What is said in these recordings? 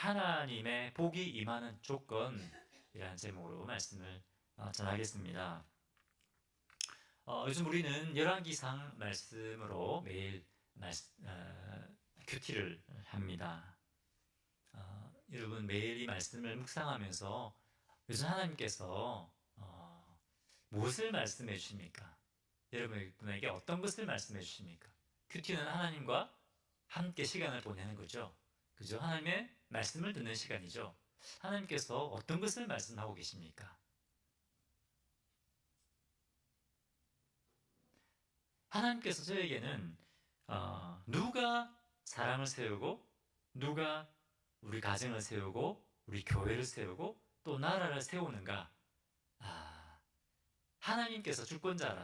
하나님의 복이 임하는 조건이라는 제목으로 말씀을 전하겠습니다. 요즘 우리는 열왕기상 말씀으로 매일 큐티를 합니다. 여러분 매일 이 말씀을 묵상하면서 요즘 하나님께서 무엇을 말씀해 주십니까? 여러분에게 어떤 것을 말씀해 주십니까? 큐티는 하나님과 함께 시간을 보내는 거죠. 그죠? 하나님의 말씀을 듣는 시간이죠. 하나님께서 어떤 것을 말씀하고 계십니까? 하나님께서 저에게는 누가 사람을 세우고 누가 우리 가정을 세우고 우리 교회를 세우고 또 나라를 세우는가, 하나님께서 주권자가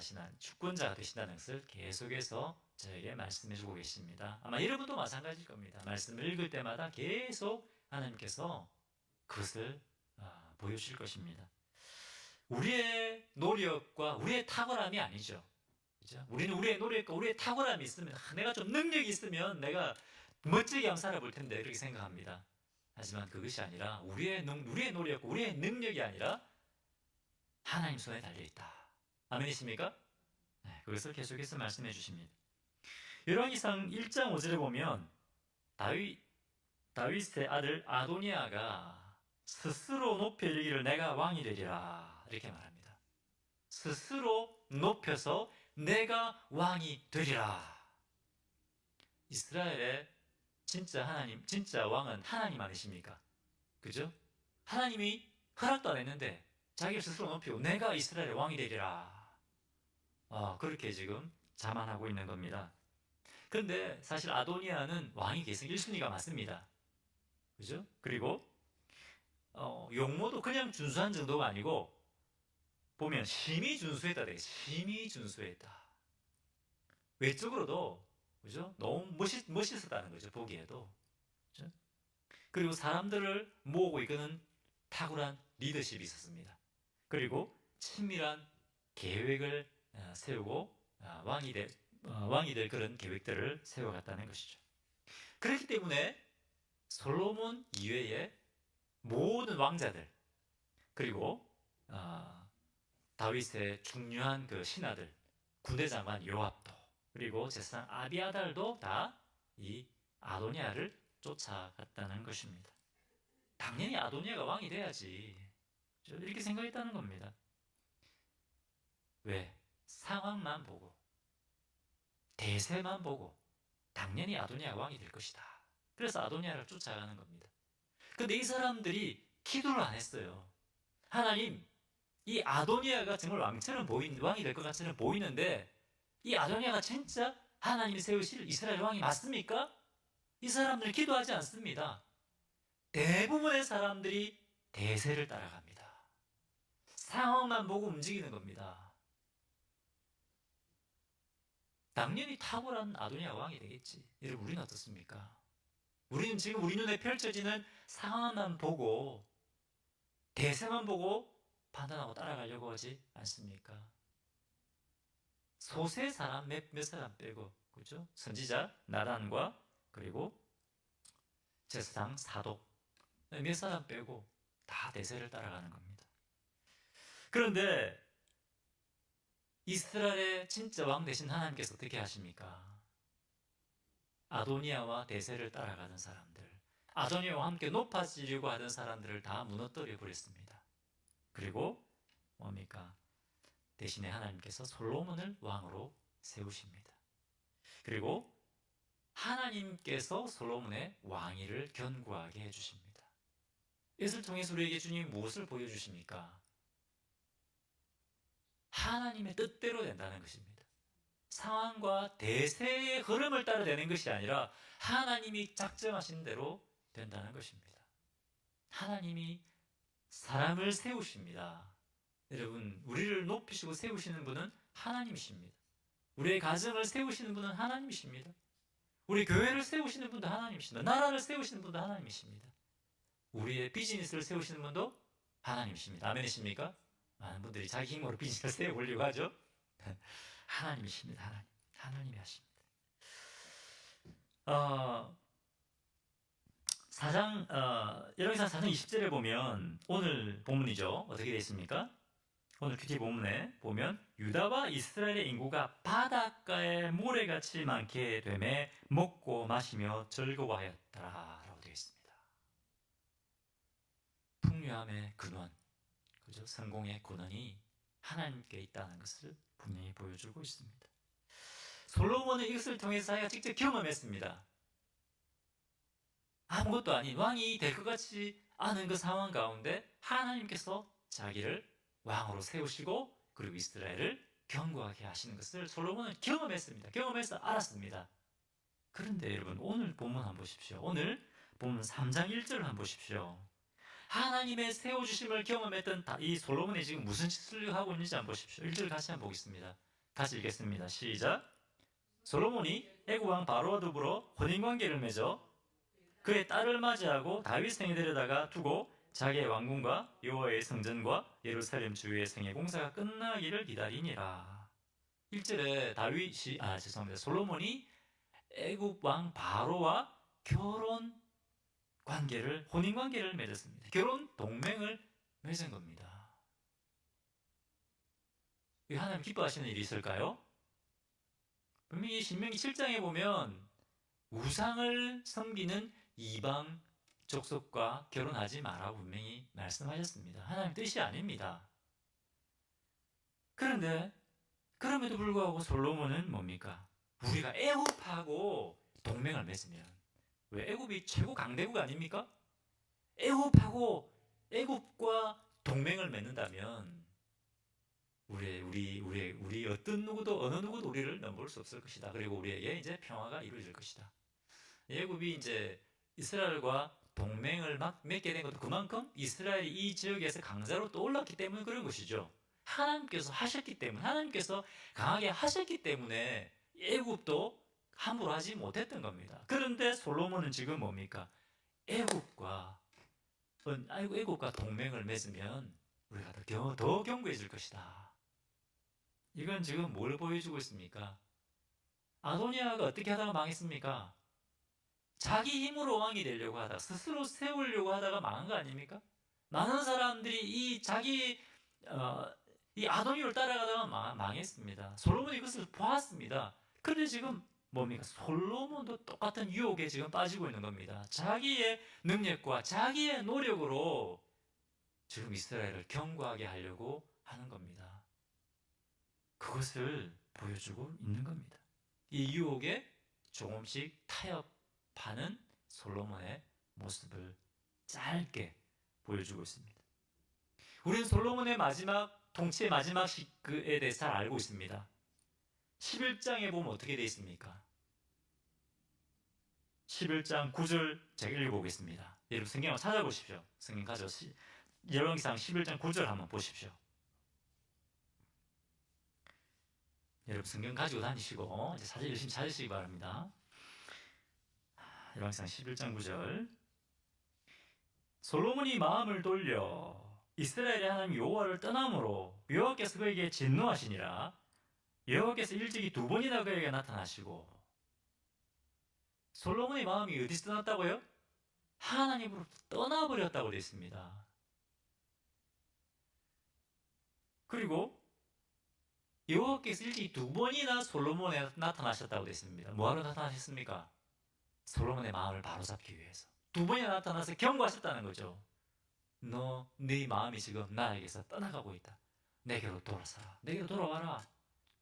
되신다는 것을 계속해서 저에게 말씀해 주고 계십니다. 아마 여러분도 마찬가지일 겁니다. 말씀을 읽을 때마다 계속 하나님께서 그것을 보여주실 것입니다. 우리의 노력과 우리의 탁월함이 아니죠. 그죠? 우리는 우리의 노력과 우리의 탁월함이 있으면, 내가 좀 능력이 있으면 내가 멋지게 한번 살아볼 텐데, 이렇게 생각합니다. 하지만 그것이 아니라 우리의 노력과 우리의 능력이 아니라 하나님 손에 달려있다. 아멘이십니까? 네, 그것을 계속해서 말씀해 주십니다. 열왕기상 1장 5절에 보면 다윗의 아들 아도니아가 스스로 높여 이르기를 내가 왕이 되리라, 이렇게 말합니다. 스스로 높여서 내가 왕이 되리라. 이스라엘의 진짜 왕은 하나님 아니십니까? 그죠? 하나님이 허락도 안 했는데 자기를 스스로 높이고 내가 이스라엘의 왕이 되리라, 그렇게 지금 자만하고 있는 겁니다. 그런데 사실 아도니아는 왕이 계승 1순위가 맞습니다. 그죠? 그리고 용모도 그냥 준수한 정도가 아니고 보면 심히 준수했다. 심히 준수했다. 외적으로도, 그죠? 너무 멋있었다는 거죠. 보기에도. 그죠? 그리고 사람들을 모으고 이끄는 탁월한 리더십이 있었습니다. 그리고 친밀한 계획을 세우고 왕이 될 그런 계획들을 세워갔다는 것이죠. 그렇기 때문에 솔로몬 이외의 모든 왕자들, 그리고 다윗의 중요한 그 신하들, 군대 장관 요압도, 그리고 제사장 아비아달도 다 이 아도니아를 쫓아갔다는 것입니다. 당연히 아도니아가 왕이 돼야지, 이렇게 생각했다는 겁니다. 왜? 상황만 보고 대세만 보고 당연히 아도니아가 왕이 될 것이다. 그래서 아도니아를 쫓아가는 겁니다. 근데 이 사람들이 기도를 안 했어요. 하나님, 이 아도니아가 정말 왕이 될 것 같처럼 보이는데 이 아도니아가 진짜 하나님이 세우실 이스라엘 왕이 맞습니까? 이 사람들은 기도하지 않습니다. 대부분의 사람들이 대세를 따라갑니다. 상황만 보고 움직이는 겁니다. 당연히 탁월한 아도니아가 왕이 되겠지. 여러분, 우리는 어떻습니까? 우리는 지금 우리 눈에 펼쳐지는 상황만 보고 대세만 보고 판단하고 따라가려고 하지 않습니까? 소세 사람 몇 사람 빼고, 그죠? 선지자 나단과 그리고 제사장 사독 몇 사람 빼고 다 대세를 따라가는 겁니다. 그런데 이스라엘의 진짜 왕 되신 하나님께서 어떻게 하십니까? 아도니아와 대세를 따라가던 사람들, 아도니아와 함께 높아지려고 하던 사람들을 다 무너뜨려 버렸습니다. 그리고 뭡니까? 대신에 하나님께서 솔로몬을 왕으로 세우십니다. 그리고 하나님께서 솔로몬의 왕위를 견고하게 해주십니다. 이것을 통해서 우리에게 주님이 무엇을 보여주십니까? 하나님의 뜻대로 된다는 것입니다. 상황과 대세의 흐름을 따라 되는 것이 아니라 하나님이 작정하신 대로 된다는 것입니다. 하나님이 사람을 세우십니다. 여러분, 우리를 높이시고 세우시는 분은 하나님이십니다. 우리의 가정을 세우시는 분은 하나님이십니다. 우리 교회를 세우시는 분도 하나님이십니다. 나라를 세우시는 분도 하나님이십니다. 우리의 비즈니스를 세우시는 분도 하나님이십니다. 아멘이십니까? 많은 분들이 자기 힘으로 비즈니스를 세워보려고 하죠. 하나님이십니다. 하나님이 하십니다. 열왕기상 4장 20절에 보면 오늘 본문이죠. 어떻게 되어 있습니까? 오늘 큐티 본문에 보면 유다와 이스라엘의 인구가 바닷가에 모래같이 많게 되매 먹고 마시며 즐거워하였더라라고 되어 있습니다. 풍요함의 근원, 그죠? 성공의 근원이 하나님께 있다는 것을 분명히 보여주고 있습니다. 솔로몬은 이것을 통해서 자기가 직접 경험했습니다. 아무것도 아닌 왕이 될 것 같지 않은 그 상황 가운데 하나님께서 자기를 왕으로 세우시고 그리고 이스라엘을 견고하게 하시는 것을 솔로몬은 경험했습니다. 경험해서 알았습니다. 그런데 여러분 오늘 본문 한번 보십시오. 오늘 본문 3장 1절을 한번 보십시오. 하나님의 세워주심을 경험했던 이 솔로몬이 지금 무슨 짓을 하고 있는지 한번 보십시오. 1절 같이 한번 보겠습니다. 같이 읽겠습니다. 시작. 솔로몬이 애굽 왕 바로와 더불어 혼인관계를 맺어 그의 딸을 맞이하고 다윗 성에 데려다가 두고 자기의 왕궁과 여호와의 성전과 예루살렘 주위의 성의 공사가 끝나기를 기다리니라. 1절에 솔로몬이 애굽 왕 바로와 혼인 관계를 맺었습니다. 결혼 동맹을 맺은 겁니다. 이 하나님 기뻐하시는 일이 있을까요? 분명히 신명기 7장에 보면 우상을 섬기는 이방 족속과 결혼하지 마라고 분명히 말씀하셨습니다. 하나님 뜻이 아닙니다. 그런데 그럼에도 불구하고 솔로몬은 뭡니까? 우리가 애굽하고 동맹을 맺으면, 왜 애굽이 최고 강대국 아닙니까? 애굽과 동맹을 맺는다면 우리 어떤 누구도 어느 누구도 우리를 넘볼 수 없을 것이다. 그리고 우리에게 이제 평화가 이루어질 것이다. 애굽이 이제 이스라엘과 동맹을 맺게 된 것도 그만큼 이스라엘이 이 지역에서 강자로 떠올랐기 때문에 그런 것이죠. 하나님께서 하셨기 때문에, 하나님께서 강하게 하셨기 때문에 애굽도 함부로 하지 못했던 겁니다. 그런데 솔로몬은 지금 뭡니까? 애굽과 동맹을 맺으면 우리가 더 견고해질 것이다. 이건 지금 뭘 보여주고 있습니까? 아도니아가 어떻게 하다가 망했습니까? 자기 힘으로 왕이 되려고 하다가, 스스로 세우려고 하다가 망한 거 아닙니까? 많은 사람들이 이 아도니를 따라가다가 망했습니다. 솔로몬이 그것을 보았습니다. 그런데 지금 뭡니까? 솔로몬도 똑같은 유혹에 지금 빠지고 있는 겁니다. 자기의 능력과 자기의 노력으로 지금 이스라엘을 견고하게 하려고 하는 겁니다. 그것을 보여주고 있는 겁니다. 이 유혹에 조금씩 타협하는 솔로몬의 모습을 짧게 보여주고 있습니다. 우리는 솔로몬의 통치의 마지막 시기에 대해서 잘 알고 있습니다. 11장에 보면 어떻게 되어 있습니까? 11장 9절 제가 읽어보겠습니다. 여러분 성경을 찾아보십시오. 성경 가져오시 열왕기상 11장 9절 한번 보십시오. 여러분 성경 가지고 다니시고 이제 사진 열심히 찾으시기 바랍니다. 열왕기상 11장 9절. 솔로몬이 마음을 돌려 이스라엘의 하나님 여호와를 떠남으로 여호와께서 그에게 진노하시니라. 여호와께서 일찍이 2번이나 그에게 나타나시고. 솔로몬의 마음이 어디서 떠났다고요? 하나님으로부터 떠나버렸다고 되어 있습니다. 그리고 여호와께서 일찍이 2번이나 솔로몬에 나타나셨다고 되어 있습니다. 뭐하러 나타나셨습니까? 솔로몬의 마음을 바로잡기 위해서 2번이나 나타나서 경고하셨다는 거죠. 네 마음이 지금 나에게서 떠나가고 있다. 내게로 돌아서라. 내게로 돌아와라.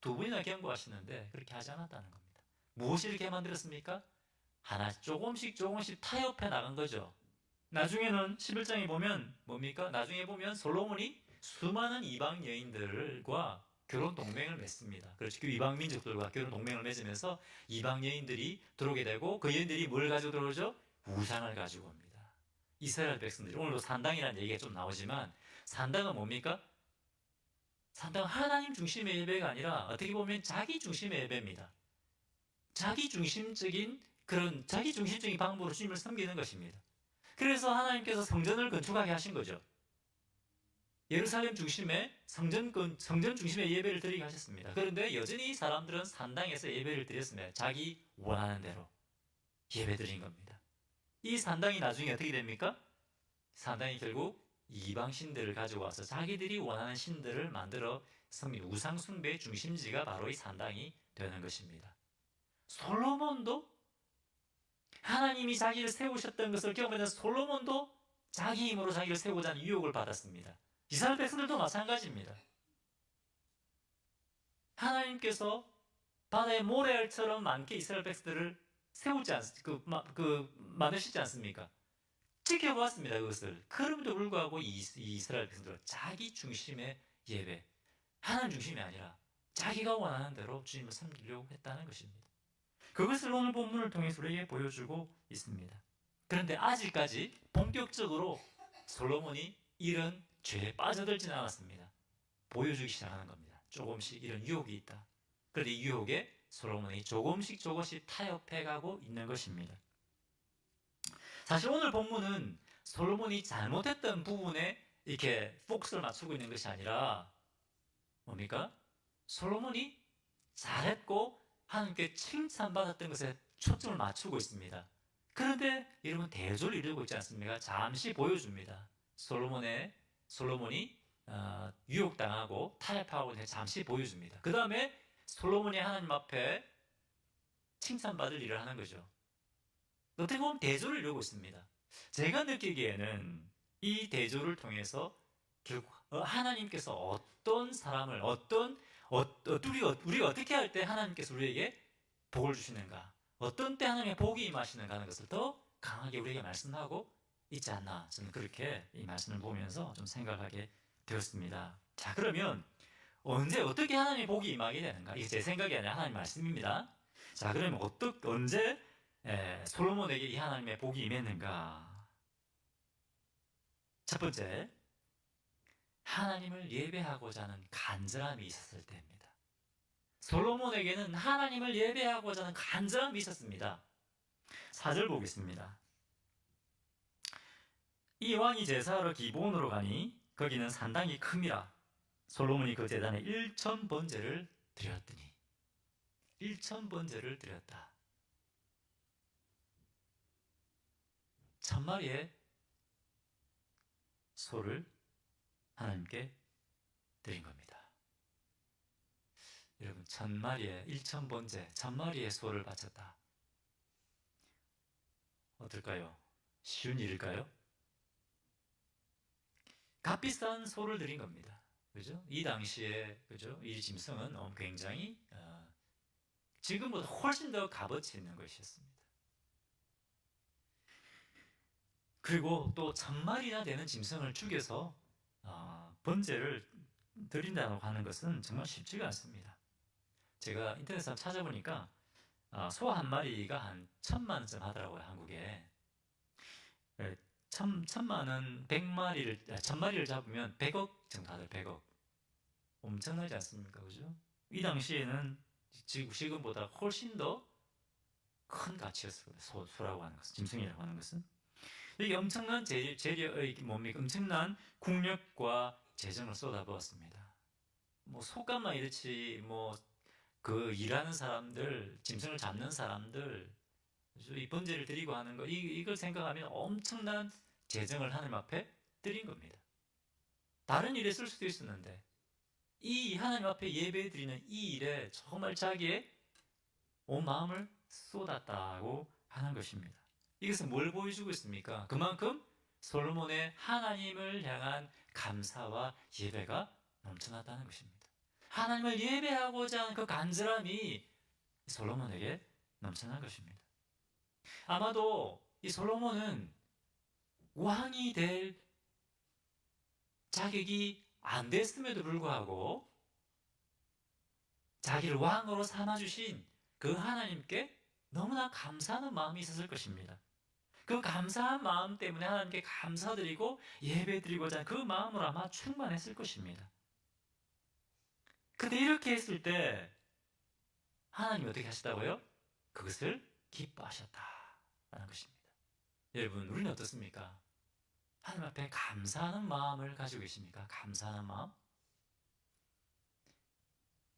2번이나 경고하시는데 그렇게 하지 않았다는 겁니다. 무엇을 이렇게 만들었습니까? 조금씩 타협해 나간 거죠. 나중에는 11장에 보면 뭡니까? 나중에 보면 솔로몬이 수많은 이방 여인들과 결혼 동맹을 맺습니다. 그렇죠. 그 이방 민족들과 결혼 동맹을 맺으면서 이방 여인들이 들어오게 되고 그 여인들이 뭘 가지고 들어오죠? 우상을 가지고 옵니다. 이스라엘 백성들이, 오늘도 산당이라는 얘기가 좀 나오지만 산당은 뭡니까? 산당은 하나님 중심의 예배가 아니라 어떻게 보면 자기 중심의 예배입니다. 자기 중심적인 방법으로 주님을 섬기는 것입니다. 그래서 하나님께서 성전을 건축하게 하신 거죠. 예루살렘 중심의 성전 중심의 예배를 드리게 하셨습니다. 그런데 여전히 사람들은 산당에서 예배를 드렸습니다. 자기 원하는 대로 예배 드린 겁니다. 이 산당이 나중에 어떻게 됩니까? 산당이 결국 이방 신들을 가지고 와서 자기들이 원하는 신들을 만들어 섬긴 우상 숭배의 중심지가 바로 이 산당이 되는 것입니다. 솔로몬도 하나님이 자기를 세우셨던 것을 경험하는 솔로몬도 자기 힘으로 자기를 세우고자 하는 유혹을 받았습니다. 이스라엘 백성들도 마찬가지입니다. 하나님께서 바다의 모래알처럼 많게 이스라엘 백성들을 만드시지 않습니까? 지켜보았습니다, 그것을. 그럼에도 불구하고 이 이스라엘 백성들은 자기 중심의 예배, 하나님 중심이 아니라 자기가 원하는 대로 주님을 섬기려고 했다는 것입니다. 그것을 오늘 본문을 통해서 우리에게 보여주고 있습니다. 그런데 아직까지 본격적으로 솔로몬이 이런 죄에 빠져들지는 않았습니다. 보여주기 시작하는 겁니다. 조금씩 이런 유혹이 있다. 그런데 이 유혹에 솔로몬이 조금씩 타협해가고 있는 것입니다. 사실 오늘 본문은 솔로몬이 잘못했던 부분에 이렇게 포커스를 맞추고 있는 것이 아니라 뭡니까? 솔로몬이 잘했고 하나님께 칭찬받았던 것에 초점을 맞추고 있습니다. 그런데 여러분 대조를 이루고 있지 않습니까? 잠시 보여줍니다. 솔로몬이 유혹당하고 타협하고 잠시 보여줍니다. 그 다음에 솔로몬이 하나님 앞에 칭찬받을 일을 하는 거죠. 어떻게 보면 대조를 이루고 있습니다. 제가 느끼기에는 이 대조를 통해서 결국 하나님께서 어떤 사람을 우리가 어떻게 할 때 하나님께서 우리에게 복을 주시는가, 어떤 때 하나님의 복이 임하시는가 하는 것을 더 강하게 우리에게 말씀하고 있지 않나, 저는 그렇게 이 말씀을 보면서 좀 생각하게 되었습니다. 자, 그러면 언제 어떻게 하나님의 복이 임하게 되는가? 이게 제 생각이 아니라 하나님 말씀입니다. 자, 그러면 언제 솔로몬에게 이 하나님의 복이 임했는가? 첫 번째, 하나님을 예배하고자 하는 간절함이 있었을 때입니다. 솔로몬에게는 하나님을 예배하고자 하는 간절함이 있었습니다. 4절 보겠습니다. 이 왕이 제사하러 기브온으로 가니 거기는 산당이 큼이라. 솔로몬이 그 제단에 1000번제를 드렸더니 1000번제를 드렸다. 1000마리의 소를 하나님께 드린 겁니다. 여러분, 1000번제, 1000마리의 소를 바쳤다. 어떨까요? 쉬운 일일까요? 값비싼 소를 드린 겁니다. 그죠? 이 당시에, 그죠? 이 짐승은 굉장히, 지금보다 훨씬 더 값어치 있는 것이었습니다. 그리고 또 1000마리나 되는 짐승을 죽여서, 번제를 드린다고 하는 것은 정말 쉽지가 않습니다. 제가 인터넷에 찾아보니까, 소 한 마리가 한 1000만원쯤 하더라고요, 한국에. 1000만원, 1000마리를 잡으면 100억 정도 하더라고요, 100억. 엄청나지 않습니까? 그죠? 이 당시에는 지금보다 훨씬 더 큰 가치였어요. 소라고 하는 것은, 짐승이라고 하는 것은. 이게 엄청난 엄청난 국력과 재정을 쏟아부었습니다. 뭐, 속값만 이렇지, 그 일하는 사람들, 짐승을 잡는 사람들, 이 번제를 드리고 하는 거, 이걸 생각하면 엄청난 재정을 하나님 앞에 드린 겁니다. 다른 일에 쓸 수도 있었는데, 이 하나님 앞에 예배 드리는 이 일에 정말 자기의 온 마음을 쏟았다고 하는 것입니다. 이것은 뭘 보여주고 있습니까? 그만큼 솔로몬의 하나님을 향한 감사와 예배가 넘쳐났다는 것입니다. 하나님을 예배하고자 하는 그 간절함이 솔로몬에게 넘쳐난 것입니다. 아마도 이 솔로몬은 왕이 될 자격이 안 됐음에도 불구하고 자기를 왕으로 삼아주신 그 하나님께 너무나 감사하는 마음이 있었을 것입니다. 그 감사한 마음 때문에 하나님께 감사드리고 예배드리고자 하는 그 마음으로 아마 충만했을 것입니다. 근데 이렇게 했을 때 하나님이 어떻게 하시다고요? 그것을 기뻐하셨다라는 것입니다. 여러분, 우리는 어떻습니까? 하나님 앞에 감사하는 마음을 가지고 계십니까? 감사하는 마음?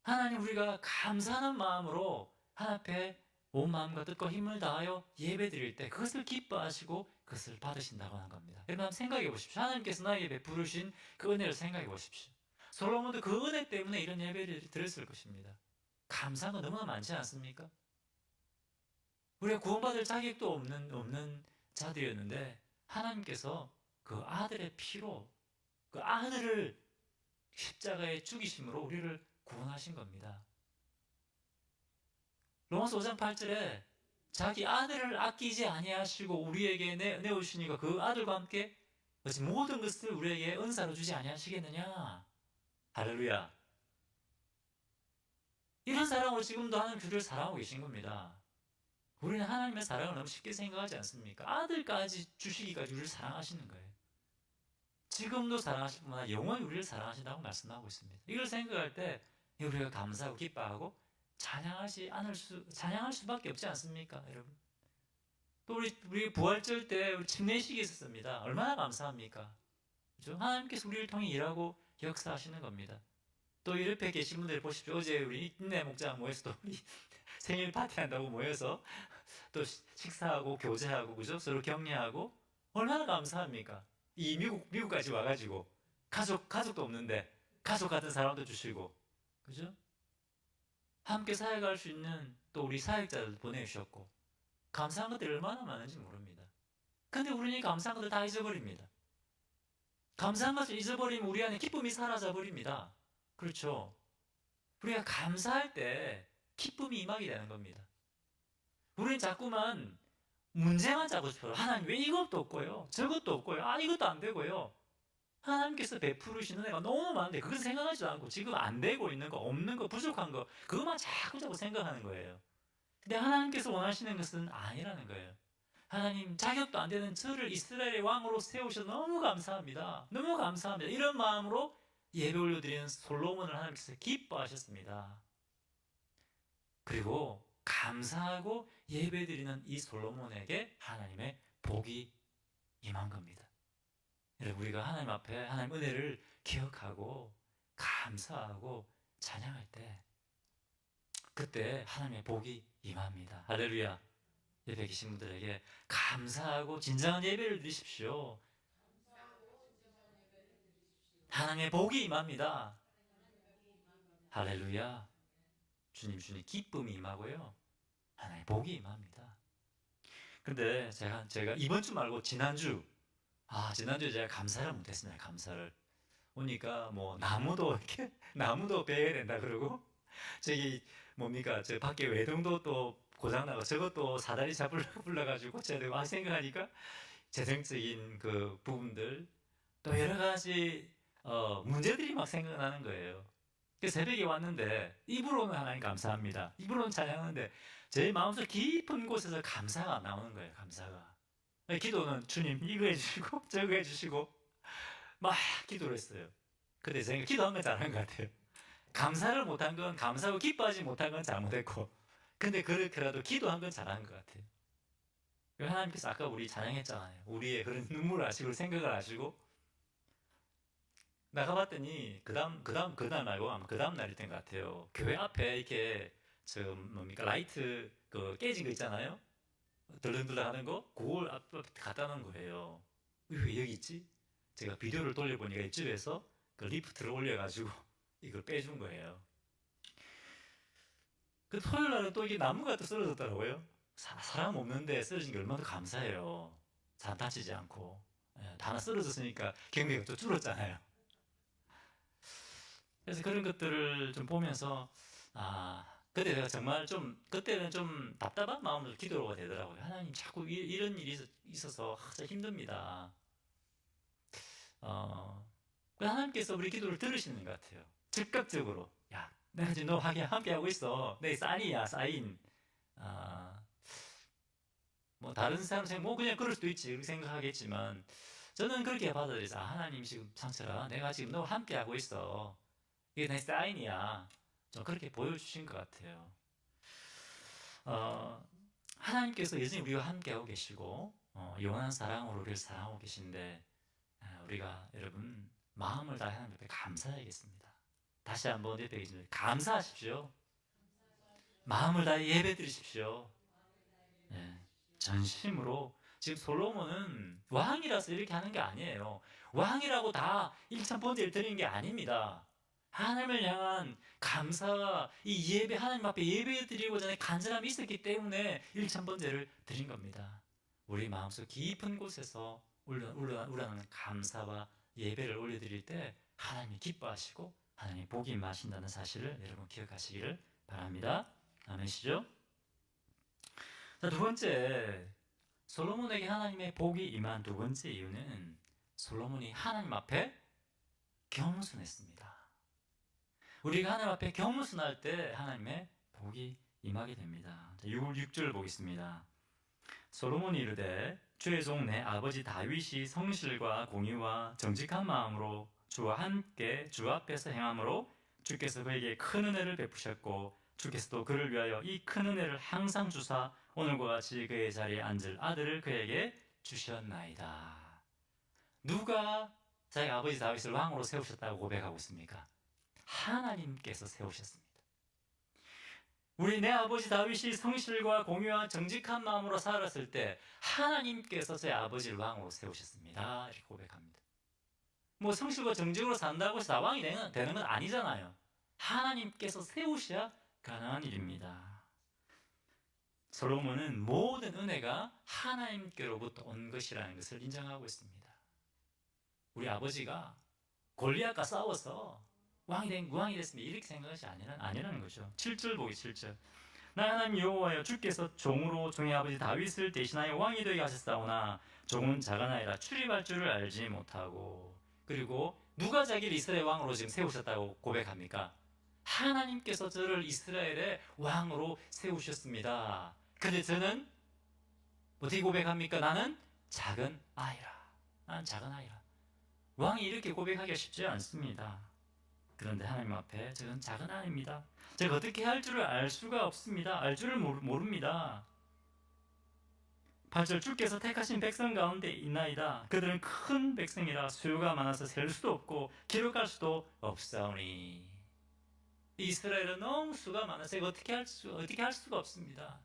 하나님, 우리가 감사하는 마음으로 하나님 앞에 온 마음과 뜻과 힘을 다하여 예배 드릴 때 그것을 기뻐하시고 그것을 받으신다고 하는 겁니다. 여러분 한번 생각해 보십시오. 하나님께서 나에게 베푸르신 그 은혜를 생각해 보십시오. 솔로몬도 그 은혜 때문에 이런 예배를 드렸을 것입니다. 감사한 거 너무나 많지 않습니까? 우리가 구원받을 자격도 없는 자들이었는데 하나님께서 그 아들의 피로 그 아들을 십자가에 죽이심으로 우리를 구원하신 겁니다. 로마서 5장 8절에 자기 아들을 아끼지 아니하시고 우리에게 내오시니까 그 아들과 함께 모든 것을 우리에게 은사로 주지 아니하시겠느냐. 할렐루야. 이런 사랑으로 지금도 하나님 우리를 사랑하고 계신 겁니다. 우리는 하나님의 사랑을 너무 쉽게 생각하지 않습니까? 아들까지 주시기까지 우리를 사랑하시는 거예요. 지금도 사랑하실 뿐만 아니라 영원히 우리를 사랑하신다고 말씀하고 있습니다. 이걸 생각할 때 우리가 감사하고 기뻐하고 찬양할 수밖에 없지 않습니까, 여러분? 또 우리 부활절 때 우리 침례식이 있었습니다. 얼마나 감사합니까? 그죠? 하나님께서 우리를 통해 일하고 역사하시는 겁니다. 또 이 옆에 계신 분들 보십시오. 어제 우리 인내 목장 모여서 또 우리 생일 파티한다고 모여서 또 식사하고 교제하고 그죠? 서로 격려하고 얼마나 감사합니까? 이 미국까지 와가지고 가족도 없는데 가족 같은 사람도 주시고 그죠? 함께 사역할 수 있는 또 우리 사역자들 보내주셨고 감사한 것들이 얼마나 많은지 모릅니다. 근데 우리는 감사한 것들 다 잊어버립니다. 감사한 것을 잊어버리면 우리 안에 기쁨이 사라져 버립니다. 그렇죠? 우리가 감사할 때 기쁨이 임하게 되는 겁니다. 우리는 자꾸만 문제만 잡고 싶어요. 하나님 왜 이것도 없고요, 저것도 없고요, 이것도 안 되고요. 하나님께서 베푸르시는 애가 너무 많은데 그걸 생각하지도 않고 지금 안 되고 있는 거, 없는 거, 부족한 거 그것만 자꾸 생각하는 거예요. 근데 하나님께서 원하시는 것은 아니라는 거예요. 하나님 자격도 안 되는 저를 이스라엘의 왕으로 세우셔서 너무 감사합니다. 너무 감사합니다. 이런 마음으로 예배 올려드리는 솔로몬을 하나님께서 기뻐하셨습니다. 그리고 감사하고 예배드리는 이 솔로몬에게 하나님의 복이 임한 겁니다. 여러분 우리가 하나님 앞에 하나님 은혜를 기억하고 감사하고 찬양할 때 그때 하나님의 복이 임합니다. 할렐루야. 옆에 계신 분들에게 감사하고 진정한 예배를 드리십시오. 하나님의 복이 임합니다. 할렐루야. 주님 기쁨이 임하고요. 하나님의 복이 임합니다. 근데 제가 이번 주 말고 지난주에 제가 감사를 못했습니다. 감사를. 오니까 뭐 나무도 베어야 된다 그러고 저기 뭡니까 저 밖에 외동도 또 고장나고 저것도 사다리 잡으려고 불러가지고 제가 막 생각하니까 재정적인 그 부분들 또 여러 가지 문제들이 막 생각나는 거예요. 그래서 새벽에 왔는데 입으로는 하나님 감사합니다. 입으로는 찬양하는데 제 마음속 깊은 곳에서 감사가 안 나오는 거예요. 감사가. 기도는 주님 이거 해주시고 저거 해주시고 막 기도를 했어요. 근데 제가 기도한 건 잘한 것 같아요. 감사를 못한 건 감사하고 기뻐하지 못한 건 잘못했고 근데 그렇게라도 기도한 건 잘한 것 같아요. 하나님께서 아까 우리 찬양했잖아요. 우리의 그런 눈물을 아시고 생각을 아시고 나가봤더니 그날 말고 아마 그 다음 날일 것 같아요. 교회 앞에 이렇게 라이트 그 깨진 거 있잖아요. 덜렁덜렁 하는 거 그걸 앞에 갖다 놓은 거예요. 왜 여기 있지? 제가 비디오를 돌려보니까 이쪽에서 그 리프트를 올려가지고 이걸 빼준 거예요. 그 토요일 날은 또 이게 나무가 또 쓰러졌더라고요. 사람 없는데 쓰러진 게 얼마나 감사해요. 사람 다치지 않고. 다 하나 쓰러졌으니까 경비가 좀 줄었잖아요. 그래서 그런 것들을 좀 보면서 그때 내가 정말 그때는 좀 답답한 마음으로 기도가 되더라고요. 하나님 자꾸 이런 일이 있어서 진짜 힘듭니다. 하나님께서 우리 기도를 들으시는 것 같아요. 즉각적으로 야 내가 지금 너 함께 하고 있어. 내 사인이야 사인. 뭐 다른 사람 생각 그냥 그럴 수도 있지 그렇게 생각하겠지만 저는 그렇게 받아들여서 하나님 지금 상철아 내가 지금 너 함께 하고 있어. 이게 내 사인이야. 좀 그렇게 보여주신 것 같아요. 하나님께서 여전히 우리와 함께하고 계시고 영원한 사랑으로 우리를 사랑하고 계신데 우리가 여러분 마음을 다해 하나님 앞에 감사해야겠습니다. 다시 한번 옆에 계신 분들 감사하십시오. 마음을 다해 예배 드리십시오. 예, 전심으로. 지금 솔로몬은 왕이라서 이렇게 하는 게 아니에요. 왕이라고 다 일천번제를 드리는 게 아닙니다. 하나님을 향한 감사와 이 예배, 하나님 앞에 예배 드리고자 하는 간절함이 있었기 때문에 일천번제를 드린 겁니다. 우리 마음속 깊은 곳에서 우러나는 감사와 예배를 올려드릴 때 하나님이 기뻐하시고 하나님이 복이 임하신다는 사실을 여러분 기억하시기를 바랍니다. 아멘시죠? 자, 두 번째, 솔로몬에게 하나님의 복이 임한 두 번째 이유는 솔로몬이 하나님 앞에 겸손했습니다. 우리가 하나님 앞에 겸손할 때 하나님의 복이 임하게 됩니다. 6절 보겠습니다. 솔로몬이 이르되 주의 종 내 아버지 다윗이 성실과 공의와 정직한 마음으로 주와 함께 주 앞에서 행함으로 주께서 그에게 큰 은혜를 베푸셨고 주께서도 그를 위하여 이 큰 은혜를 항상 주사 오늘과 같이 그의 자리에 앉을 아들을 그에게 주셨나이다. 누가 자기 아버지 다윗을 왕으로 세우셨다고 고백하고 있습니까? 하나님께서 세우셨습니다. 우리 내 아버지 다윗이 성실과 공의와 정직한 마음으로 살았을 때 하나님께서 제 아버지를 왕으로 세우셨습니다. 이렇게 고백합니다. 뭐 성실과 정직으로 산다고 해서 다 왕이 되는 건 아니잖아요. 하나님께서 세우셔야 가능한 일입니다. 솔로몬은 모든 은혜가 하나님께로부터 온 것이라는 것을 인정하고 있습니다. 우리 아버지가 골리앗과 싸워서 왕이 됐습니다. 이렇게 생각하는 것이 아니라는 거죠. 7절 보기 7절. 나 하나님 여호와여 주께서 종으로 종의 아버지 다윗을 대신하여 왕이 되게 하셨사오나 종은 작은아이라 출입할 줄을 알지 못하고. 그리고 누가 자기를 이스라엘 왕으로 지금 세우셨다고 고백합니까? 하나님께서 저를 이스라엘의 왕으로 세우셨습니다. 근데 저는 어떻게 고백합니까? 나는 작은 아이라. 나는 작은 아이라. 왕이 이렇게 고백하기가 쉽지 않습니다. 그런데 하나님 앞에 저는 작은 아이입니다. 제가 어떻게 할 줄을 알 수가 없습니다. 알 줄을 모릅니다. 8절 주께서 택하신 백성 가운데 있나이다. 그들은 큰 백성이라 수요가 많아서 셀 수도 없고 기록할 수도 없사오니. 이스라엘은 너무 수가 많아서 제가 어떻게 할 수가 없습니다.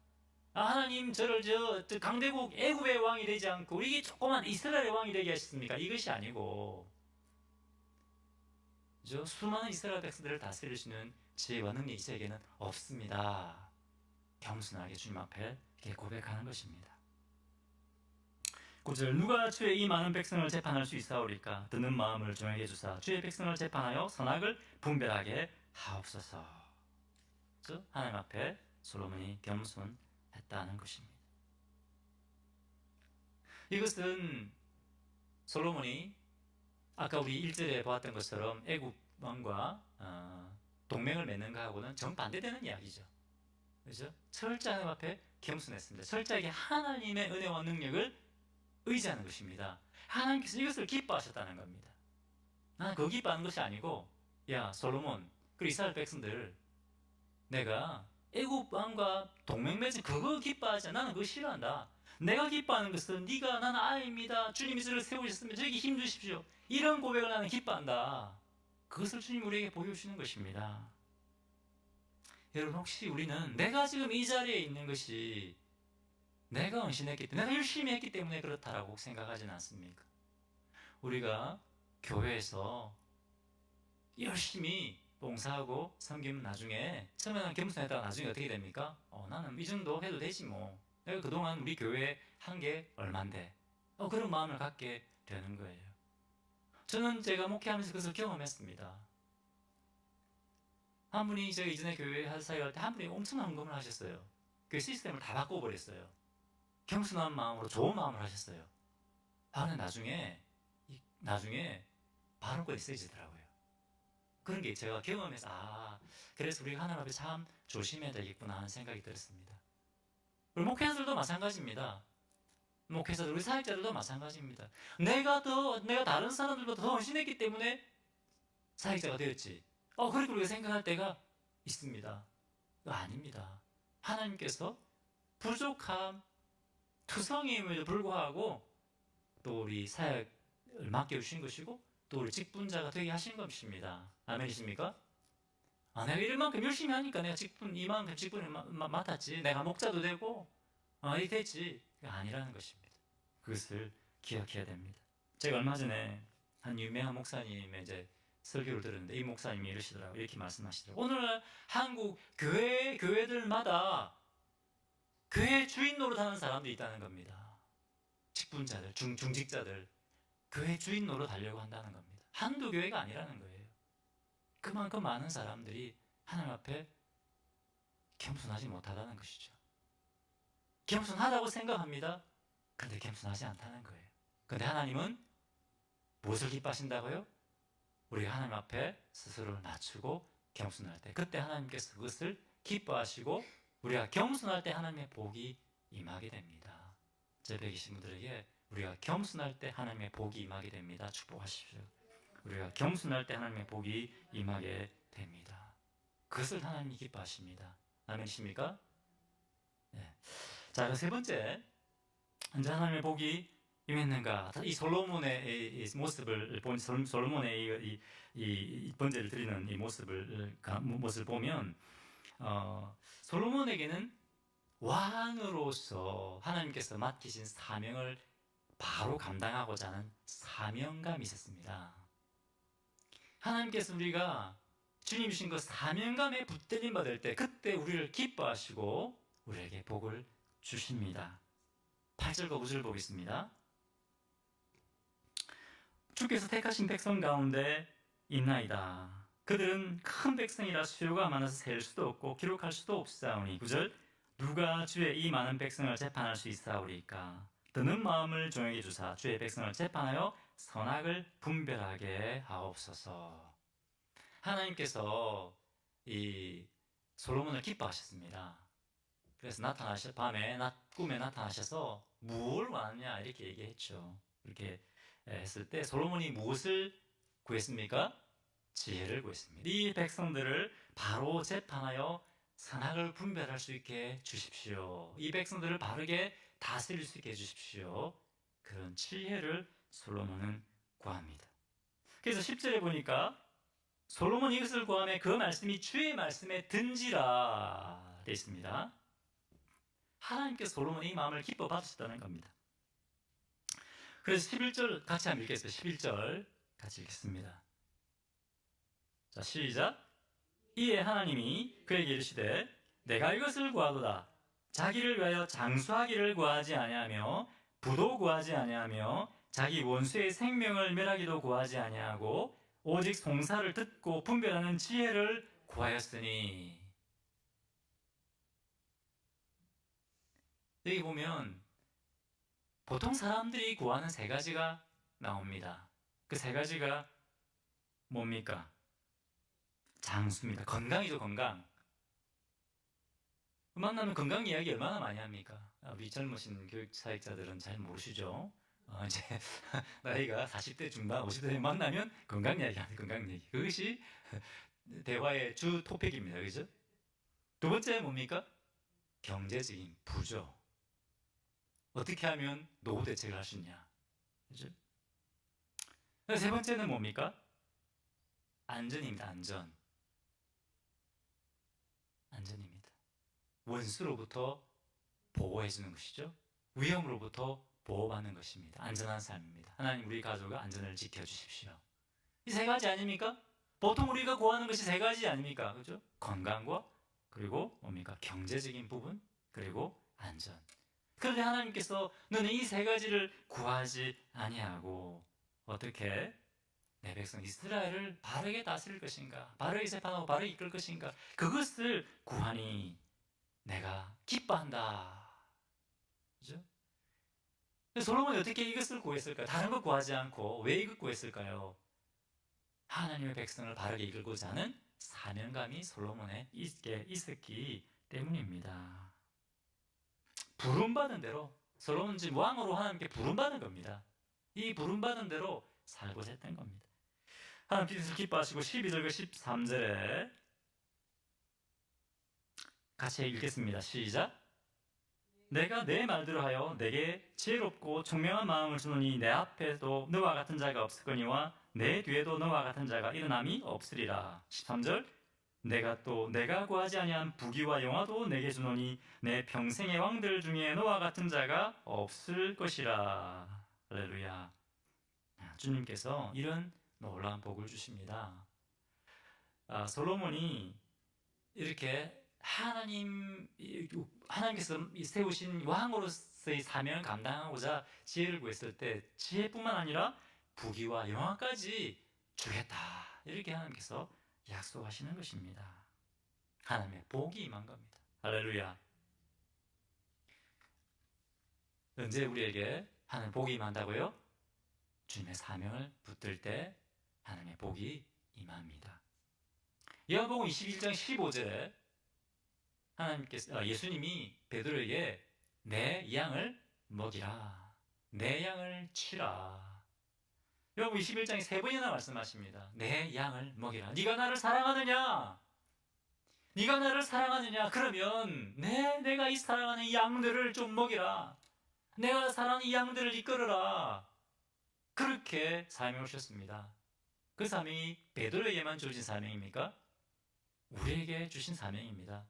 하나님 저를 저 강대국 애굽의 왕이 되지 않고 이게 조그만 이스라엘의 왕이 되게 하셨습니까? 이것이 아니고 저 수많은 이스라엘 백성들을 다스릴 수 있는 지혜와 능력이 저에게는 없습니다. 겸손하게 주님 앞에 이렇게 고백하는 것입니다. 9절 누가 주의 이 많은 백성을 재판할 수 있사오리까? 듣는 마음을 종에게 주사 주의 백성을 재판하여 선악을 분별하게 하옵소서. 하나님 앞에 솔로몬이 겸손했다는 것입니다. 이것은 솔로몬이 아까 우리 1절에 보았던 것처럼 애굽 왕과 동맹을 맺는 것하고는 정반대되는 이야기죠. 그렇죠? 철저히 하나님 앞에 겸손했습니다. 철저하게 하나님의 은혜와 능력을 의지하는 것입니다. 하나님께서 이것을 기뻐하셨다는 겁니다. 나는 그거 기뻐하는 것이 아니고 야 솔로몬 그리고 이스라엘 백성들 내가 애굽 왕과 동맹 맺은 그거 기뻐하지 나는 그거 싫어한다. 내가 기뻐하는 것은 네가 나는 아이입니다. 주님이 저를 세우셨으면 저에게 힘 주십시오. 이런 고백을 나는 기뻐한다. 그것을 주님 우리에게 보여주시는 것입니다. 여러분 혹시 우리는 내가 지금 이 자리에 있는 것이 내가 헌신했기 때문에 내가 열심히 했기 때문에 그렇다라고 생각하지는 않습니까? 우리가 교회에서 열심히 봉사하고 섬기면 나중에 처음에는 겸손했다가 나중에 어떻게 됩니까? 나는 이 정도 해도 되지 뭐. 내가 그동안 우리 교회에 한 게 얼만데. 그런 마음을 갖게 되는 거예요. 저는 제가 목회하면서 그것을 경험했습니다. 한 분이 제가 이전에 교회 사역할 때 한 분이 엄청난 헌금을 하셨어요. 그 시스템을 다 바꿔버렸어요. 겸손한 마음으로 좋은 마음을 하셨어요. 근데 나중에 발언권이 세지더라고요. 그런 게 제가 경험해서 그래서 우리가 하나님 앞에 참 조심해야 되겠구나 하는 생각이 들었습니다. 우리 목회자들도 마찬가지입니다. 목회자들, 우리 사역자들도 마찬가지입니다. 내가 다른 사람들보다 더 헌신했기 때문에 사역자가 되었지. 그렇게 우리가 생각할 때가 있습니다. 그거 아닙니다. 하나님께서 부족함, 투성임에도 불구하고 또 우리 사역을 맡겨주신 것이고 또 우리 직분자가 되게 하신 것입니다. 아멘이십니까? 내가 이만큼 열심히 하니까 내가 이만큼 직분을 맡았지. 내가 목자도 되고 이 됐지. 아니라는 것입니다. 그것을 기억해야 됩니다. 제가 얼마 전에 한 유명한 목사님의 이제 설교를 들었는데 이 목사님이 이러시더라고요. 이렇게 말씀하시더라고요. 오늘날 한국 교회들마다 교회 주인 노릇하는 사람들이 있다는 겁니다. 직분자들, 중직자들, 교회 주인 노릇하려고 한다는 겁니다. 한두 교회가 아니라는 거예요. 그만큼 많은 사람들이 하나님 앞에 겸손하지 못하다는 것이죠. 겸손하다고 생각합니다. 근데 겸손하지 않다는 거예요. 근데 하나님은 무엇을 기뻐하신다고요? 우리가 하나님 앞에 스스로를 낮추고 겸손할 때, 그때 하나님께서 그것을 기뻐하시고 우리가 겸손할 때 하나님의 복이 임하게 됩니다. 제배 계신 분들에게 우리가 겸손할 때 하나님의 복이 임하게 됩니다. 축복하십시오. 우리가 겸손할 때 하나님의 복이 임하게 됩니다. 그것을 하나님이 기뻐하십니다. 아멘이십니까? 네. 자, 세 번째, 언제 하나님의 복이 임했는가? 이 솔로몬의 이 모습을 본 솔로몬의 이 번제를 드리는 이 모습을 보면 솔로몬에게는 왕으로서 하나님께서 맡기신 사명을 바로 감당하고자 하는 사명감이 있었습니다. 하나님께서 우리가 주님 주신 그 사명감에 붙들림 받을 때 그때 우리를 기뻐하시고 우리에게 복을 주십니다. 8절과 9절 보겠습니다. 주께서 택하신 백성 가운데 있나이다. 그들은 큰 백성이라 수요가 많아서 셀 수도 없고 기록할 수도 없사오니 9절 누가 주의 이 많은 백성을 재판할 수 있사오리까? 드는 마음을 조용히 주사 주의 백성을 재판하여 선악을 분별하게 하옵소서. 하나님께서 이 솔로몬을 기뻐하셨습니다. 그래서 밤에 꿈에 나타나셔서 무엇을 원하느냐 이렇게 얘기했죠. 이렇게 했을 때 솔로몬이 무엇을 구했습니까? 지혜를 구했습니다. 이 백성들을 바로 재판하여 선악을 분별할 수 있게 주십시오. 이 백성들을 바르게 다스릴 수 있게 해주십시오. 그런 지혜를 솔로몬은 구합니다. 그래서 10절에 보니까 솔로몬이 이것을 구하며 그 말씀이 주의 말씀에 든지라 되어 있습니다. 하나님께서 솔로몬의 이 마음을 기뻐 받으셨다는 겁니다. 그래서 11절 같이 한번 읽겠습니다. 11절 같이 읽겠습니다. 자, 시작. 이에 하나님이 그에게 이르시되 내가 이것을 구하도다. 자기를 위하여 장수하기를 구하지 아니하며 부도 구하지 아니하며 자기 원수의 생명을 멸하기도 구하지 아니하고 오직 송사를 듣고 분별하는 지혜를 구하였으니. 여기 보면 보통 사람들이 구하는 세 가지가 나옵니다. 그 세 가지가 뭡니까? 장수입니다. 건강이죠, 건강. 만나면 건강 이야기 얼마나 많이 합니까? 우리 젊으신 교육 사역자들은 잘 모르시죠? 이제 나이가 40대 중반, 50대 만나면 건강 이야기 하는 건강 얘기. 그것이 대화의 주 토픽입니다. 그죠? 두 번째 뭡니까? 경제적인 부죠. 어떻게 하면 노후 대책을 할 수 있냐. 그죠? 세 번째는 뭡니까? 안전입니다. 안전입니다. 원수로부터 보호해주는 것이죠. 위험으로부터 보호받는 것입니다. 안전한 삶입니다. 하나님 우리 가족의 안전을 지켜주십시오. 이 세 가지 아닙니까? 보통 우리가 구하는 것이 세 가지 아닙니까? 그죠? 건강과 그리고 뭡니까? 경제적인 부분 그리고 안전. 그런데 하나님께서 너는 이 세 가지를 구하지 아니하고 어떻게 내 백성 이스라엘을 바르게 다스릴 것인가? 바르게 재판하고 바르게 이끌 것인가? 그것을 구하니 내가 기뻐한다. 그죠? 솔로몬이 어떻게 이것을 구했을까요? 다른 거 구하지 않고 왜 이것 구했을까요? 하나님의 백성을 바르게 이끌고자 하는 사명감이 솔로몬에 있었기 때문입니다. 부름받은 대로 솔로몬은 지금 왕으로 하나님께 부름받은 겁니다. 이 부름받은 대로 살고자 했던 겁니다. 하나님께서 기뻐하시고 12절과 13절에 같이 읽겠습니다. 시작. 내가 내 말대로 하여 내게 지혜롭고 총명한 마음을 주노니 내 앞에도 너와 같은 자가 없을거니와 내 뒤에도 너와 같은 자가 일어남이 없으리라. 13절 내가 구하지 아니한 부귀와 영화도 내게 주노니 내 평생의 왕들 중에 너와 같은 자가 없을 것이라. 할렐루야. 주님께서 이런 놀라운 복을 주십니다. 솔로몬이 이렇게 하나님께서 세우신 왕으로서의 사명을 감당하고자 지혜를 구했을 때 지혜뿐만 아니라 부귀와 영화까지 주겠다, 이렇게 하나님께서 약속하시는 것입니다. 하나님의 복이 임한 겁니다. 할렐루야. 언제 우리에게 하나님의 복이 임한다고요? 주님의 사명을 붙들 때 하나님의 복이 임합니다. 요한복음 21장 15절에 예수님이 베드로에게 내 양을 먹이라, 내 양을 치라. 요한복음 21장에 3번이나 말씀하십니다. 내 양을 먹이라. 네가 나를 사랑하느냐? 네가 나를 사랑하느냐? 그러면 내가 이 사랑하는 양들을 좀 먹이라. 내가 사랑하는 이 양들을 이끌어라. 그렇게 사명을 주셨습니다. 그 사명이 베드로에게만 주어진 사명입니까? 우리에게 주신 사명입니다.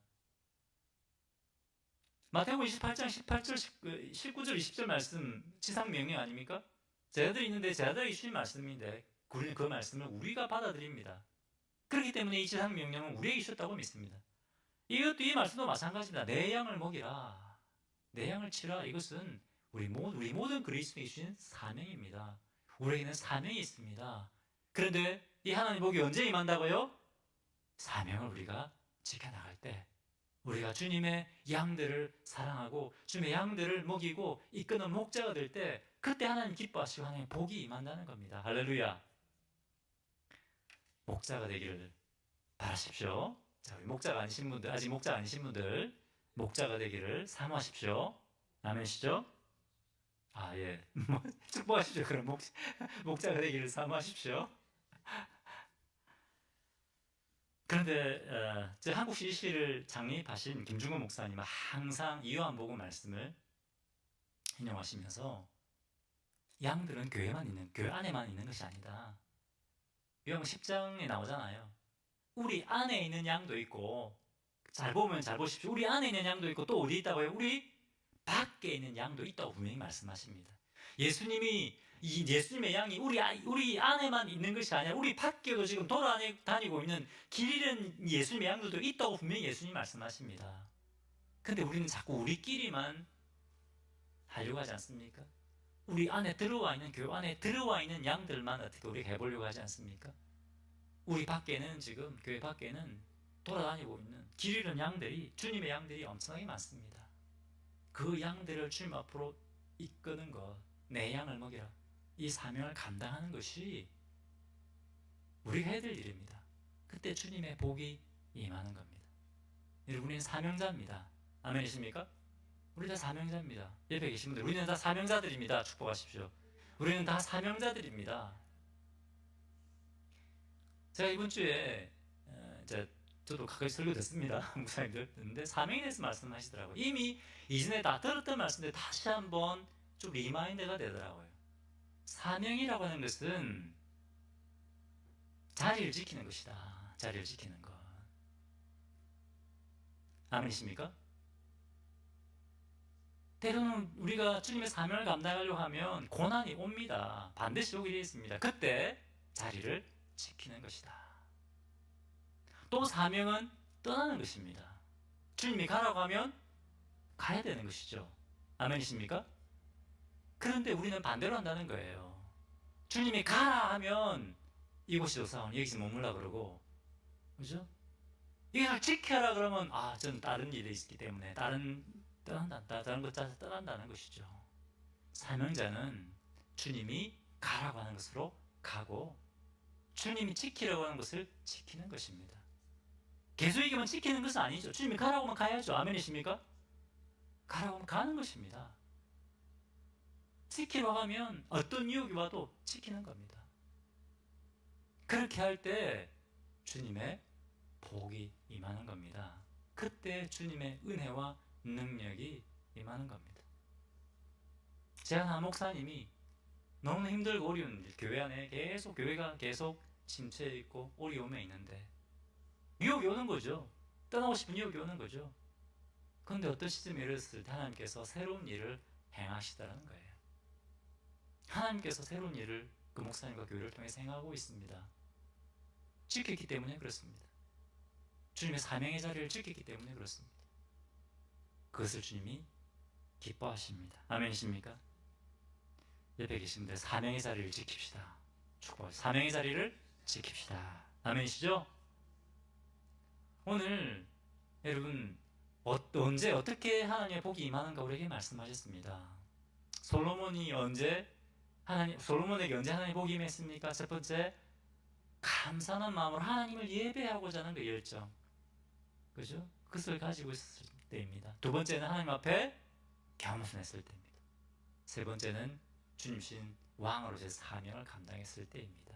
마태복음 28장 18절, 19절, 20절 말씀 지상명령 아닙니까? 제자들이 있는데 제자들에게 주신 말씀인데 우리는 그 말씀을 우리가 받아들입니다. 그렇기 때문에 이 지상명령은 우리에게 주셨다고 믿습니다. 이것도 이 말씀도 마찬가지입니다. 내 양을 먹이라, 내 양을 치라. 이것은 우리 모든 그리스도인이 주신 사명입니다. 우리에게는 사명이 있습니다. 그런데 이 하나님의 복이 언제 임한다고요? 사명을 우리가 지켜나갈 때, 우리가 주님의 양들을 사랑하고 주님의 양들을 먹이고 이끄는 목자가 될 때, 그때 하나님 기뻐하시고 하나님의 복이 임한다는 겁니다. 할렐루야. 목자가 되기를 바라십시오. 자, 우리 목자가 아니신 분들, 아직 목자가 아니신 분들 목자가 되기를 사모하십시오. 아멘이시죠? 예. 축복하십시오. 그럼 목자가 되기를 사모하십시오. 그런데 제 한국CC를 창립하신 김중건 목사님은 항상 이 요한복음 말씀을 인용하시면서 양들은 교회 안에만 있는 것이 아니다. 요한복음 10장에 나오잖아요. 우리 안에 있는 양도 있고, 잘 보면 잘 보십시오. 우리 안에 있는 양도 있고 또 어디 있다고요? 우리 밖에 있는 양도 있다고 분명히 말씀하십니다. 예수님의 양이 우리 안에만 있는 것이 아니라 우리 밖에도 지금 돌아다니고 있는 길 잃은 예수님의 양들도 있다고 분명히 예수님이 말씀하십니다. 근데 우리는 자꾸 우리끼리만 하려고 하지 않습니까? 우리 안에 들어와 있는, 교회 안에 들어와 있는 양들만 어떻게 우리가 해보려고 하지 않습니까? 우리 밖에는, 지금 교회 밖에는 돌아다니고 있는 길 잃은 양들이, 주님의 양들이 엄청나게 많습니다. 그 양들을 주님 앞으로 이끄는 것, 내 양을 먹이라, 이 사명을 감당하는 것이 우리가 해야 될 일입니다. 그때 주님의 복이 임하는 겁니다. 우리는 사명자입니다. 아멘이십니까? 우리 다 사명자입니다. 옆에 계신 분들, 우리는 다 사명자들입니다. 축복하십시오. 우리는 다 사명자들입니다. 제가 이번 주에 저도 가까이 설교 듣습니다. 목사님들 듣는데 사명에 대해서 말씀하시더라고요. 이미 이전에 다 들었던 말씀인데 다시 한번 좀 리마인드가 되더라고요. 사명이라고 하는 것은 자리를 지키는 것이다. 자리를 지키는 것. 아멘이십니까? 때로는 우리가 주님의 사명을 감당하려고 하면 고난이 옵니다. 반드시 오게 되어 있습니다. 그때 자리를 지키는 것이다. 또 사명은 떠나는 것입니다. 주님이 가라고 하면 가야 되는 것이죠. 아멘이십니까? 그런데 우리는 반대로 한다는 거예요. 주님이 가라 하면 이곳이 좋사오니 여기서 머물라 그러고, 그죠? 이걸 지켜라 그러면 저는 다른 일이 있기 때문에 다른 것 짜서 떠난다는 것이죠. 사명자는 주님이 가라고 하는 것으로 가고, 주님이 지키라고 하는 것을 지키는 것입니다. 계속 얘기하면 지키는 것은 아니죠. 주님이 가라고 하면 가야죠. 아멘이십니까? 가라고 하면 가는 것입니다. 지키라고 하면 어떤 유혹이 와도 지키는 겁니다. 그렇게 할 때 주님의 복이 임하는 겁니다. 그때 주님의 은혜와 능력이 임하는 겁니다. 제가 한 목사님이 너무 힘들고 어려운 일, 교회 안에 교회가 계속 침체해 있고 어려움에 있는데 유혹이 오는 거죠. 떠나고 싶은 유혹이 오는 거죠. 그런데 어떤 시점에 이르렀을 때 하나님께서 새로운 일을 행하시다라는 거예요. 하나님께서 새로운 일을 그 목사님과 교회를 통해서 행하고 있습니다. 지켰기 때문에 그렇습니다. 주님의 사명의 자리를 지켰기 때문에 그렇습니다. 그것을 주님이 기뻐하십니다. 아멘이십니까? 옆에 계신 분들 사명의 자리를 지킵시다. 축복하십시다. 사명의 자리를 지킵시다. 아멘이시죠? 오늘 여러분 언제 어떻게 하나님의 복이 임하는가 우리에게 말씀하셨습니다. 솔로몬에게 언제 하나님의 복이 임했습니까? 첫 번째, 감사하는 마음으로 하나님을 예배하고자 하는 그 열정, 그죠? 그것을 가지고 있었을 때입니다. 두 번째는 하나님 앞에 겸손했을 때입니다. 세 번째는 주님신 왕으로서의 사명을 감당했을 때입니다.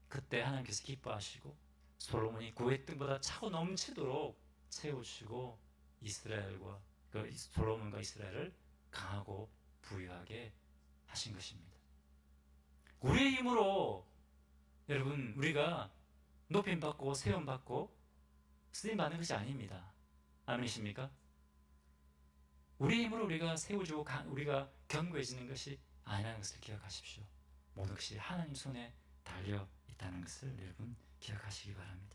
그때 하나님께서 기뻐하시고 솔로몬이 구했던 것보다 차고 넘치도록 채우시고 솔로몬과 이스라엘을 강하고 부유하게 하신 것입니다. 우리의 힘으로 여러분 우리가 높임받고 세움받고 쓰임받는 것이 아닙니다. 아멘이십니까? 우리의 힘으로 우리가 세워지고 우리가 견고해지는 것이 아니라는 것을 기억하십시오. 모든 것이 하나님 손에 달려 있다는 것을 여러분 기억하시기 바랍니다.